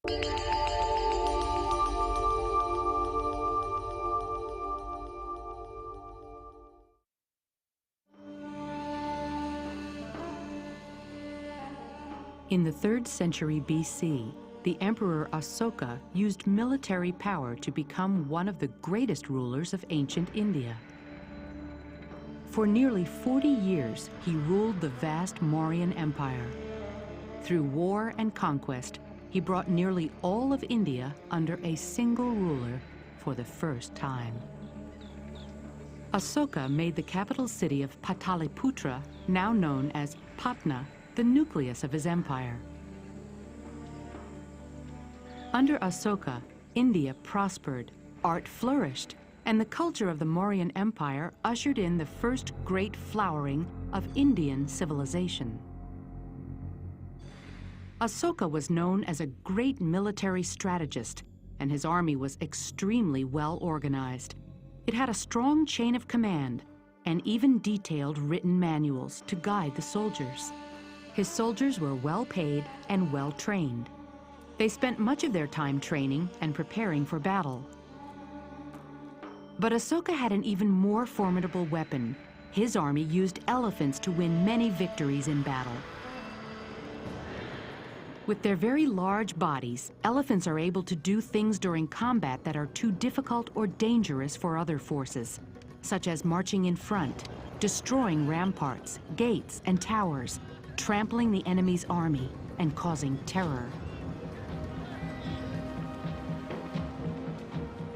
In the 3rd century BC, the Emperor Asoka used military power to become one of the greatest rulers of ancient India. For nearly 40 years, he ruled the vast Mauryan Empire. Through war and conquest, he brought nearly all of India under a single ruler for the first time. Asoka made the capital city of Pataliputra, now known as Patna, the nucleus of his empire. Under Asoka, India prospered, art flourished, and the culture of the Mauryan Empire ushered in the first great flowering of Indian civilization. Asoka was known as a great military strategist, and his army was extremely well organized. It had a strong chain of command and even detailed written manuals to guide the soldiers. His soldiers were well paid and well trained. They spent much of their time training and preparing for battle. But Asoka had an even more formidable weapon. His army used elephants to win many victories in battle. With their very large bodies, elephants are able to do things during combat that are too difficult or dangerous for other forces, such as marching in front, destroying ramparts, gates, and towers, trampling the enemy's army, and causing terror.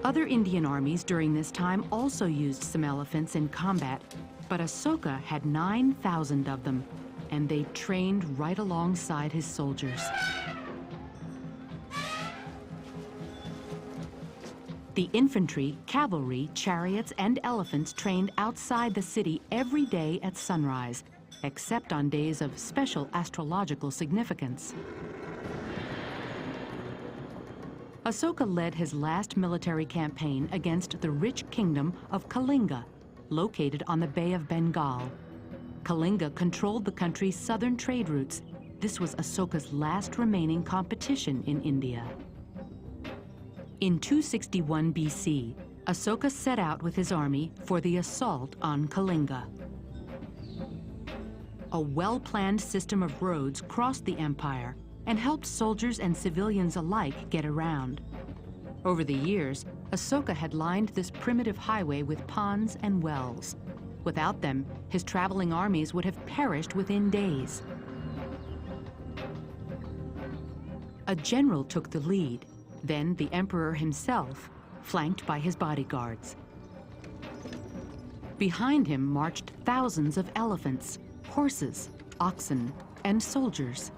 Other Indian armies during this time also used some elephants in combat, but Asoka had 9,000 of them, and they trained right alongside his soldiers. The infantry, cavalry, chariots, and elephants trained outside the city every day at sunrise, except on days of special astrological significance. Asoka led his last military campaign against the rich kingdom of Kalinga, located on the Bay of Bengal. Kalinga controlled the country's southern trade routes. This was Asoka's last remaining competition in India. In 261 BC, Asoka set out with his army for the assault on Kalinga. A well-planned system of roads crossed the empire and helped soldiers and civilians alike get around. Over the years, Asoka had lined this primitive highway with ponds and wells. Without them, his traveling armies would have perished within days. A general took the lead, then the emperor himself, flanked by his bodyguards. Behind him marched thousands of elephants, horses, oxen, and soldiers.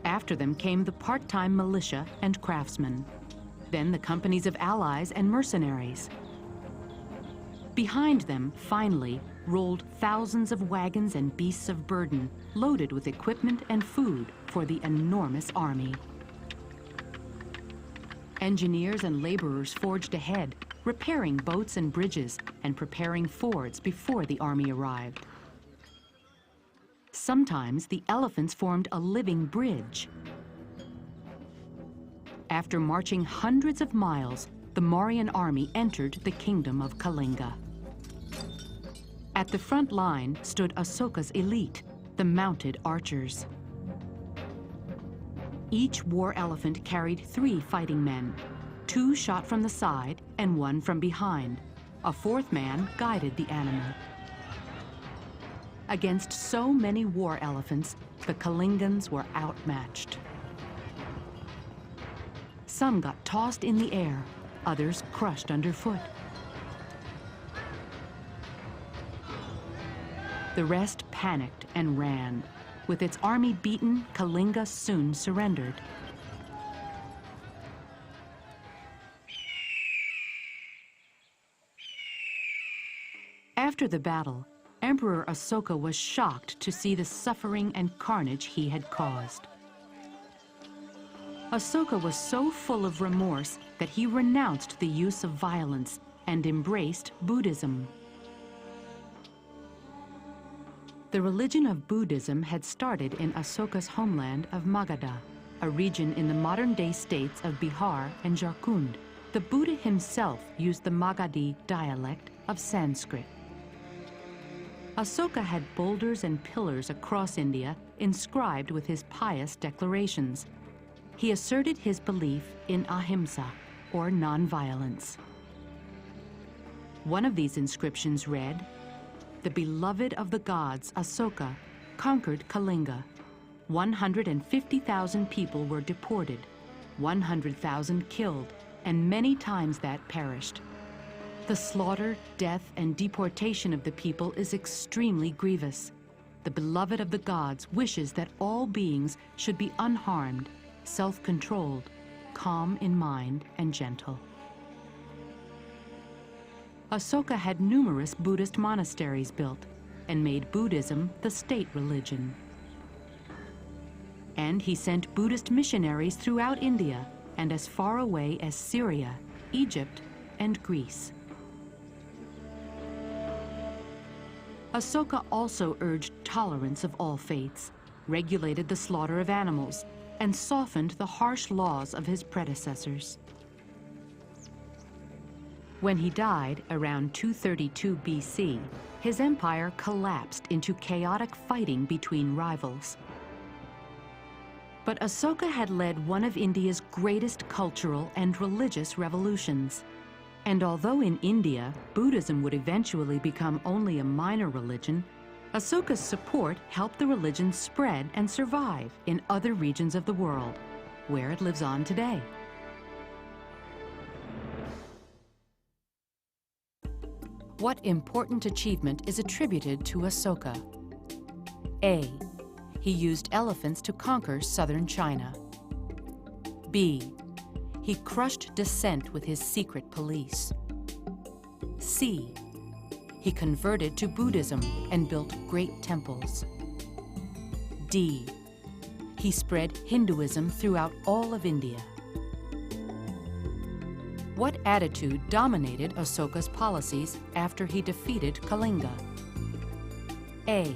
After them came the part-time militia and craftsmen, then the companies of allies and mercenaries. Behind them, finally, rolled thousands of wagons and beasts of burden, loaded with equipment and food for the enormous army. Engineers and laborers forged ahead, repairing boats and bridges and preparing fords before the army arrived. Sometimes the elephants formed a living bridge. After marching hundreds of miles, the Mauryan army entered the kingdom of Kalinga. At the front line stood Asoka's elite, the mounted archers. Each war elephant carried 3 fighting men. 2 shot from the side and 1 from behind. A 4th man guided the animal. Against so many war elephants, the Kalingans were outmatched. Some got tossed in the air, others crushed underfoot. The rest panicked and ran. With its army beaten, Kalinga soon surrendered. After the battle, Emperor Asoka was shocked to see the suffering and carnage he had caused. Asoka was so full of remorse that he renounced the use of violence and embraced Buddhism. The religion of Buddhism had started in Asoka's homeland of Magadha. a region in the modern-day states of Bihar and Jharkhand, the Buddha himself used the Magadhi dialect of Sanskrit. Asoka had boulders and pillars across India inscribed with his pious declarations. He asserted his belief in ahimsa, or nonviolence. One of these inscriptions read, "The beloved of the gods, Asoka, conquered Kalinga. 150,000 people were deported, 100,000 killed, and many times that perished. The slaughter, death, and deportation of the people is extremely grievous. The beloved of the gods wishes that all beings should be unharmed, self-controlled, calm in mind, and gentle." Asoka had numerous Buddhist monasteries built and made Buddhism the state religion. And he sent Buddhist missionaries throughout India and as far away as Syria, Egypt, and Greece. Asoka also urged tolerance of all faiths, regulated the slaughter of animals, and softened the harsh laws of his predecessors. When he died around 232 BC, his empire collapsed into chaotic fighting between rivals. But Asoka had led one of India's greatest cultural and religious revolutions. And although in India, Buddhism would eventually become only a minor religion, Asoka's support helped the religion spread and survive in other regions of the world, where it lives on today. What important achievement is attributed to Asoka? A. He used elephants to conquer southern China. B. He crushed dissent with his secret police. C. He converted to Buddhism and built great temples. D. He spread Hinduism throughout all of India. What attitude dominated Asoka's policies after he defeated Kalinga? A.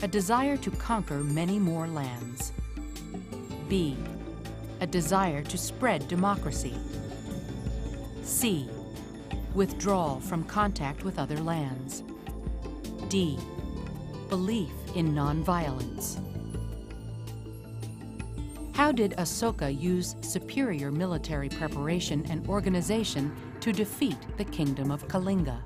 A desire to conquer many more lands. B. A desire to spread democracy. C. Withdrawal from contact with other lands. D. Belief in nonviolence. How did Asoka use superior military preparation and organization to defeat the kingdom of Kalinga?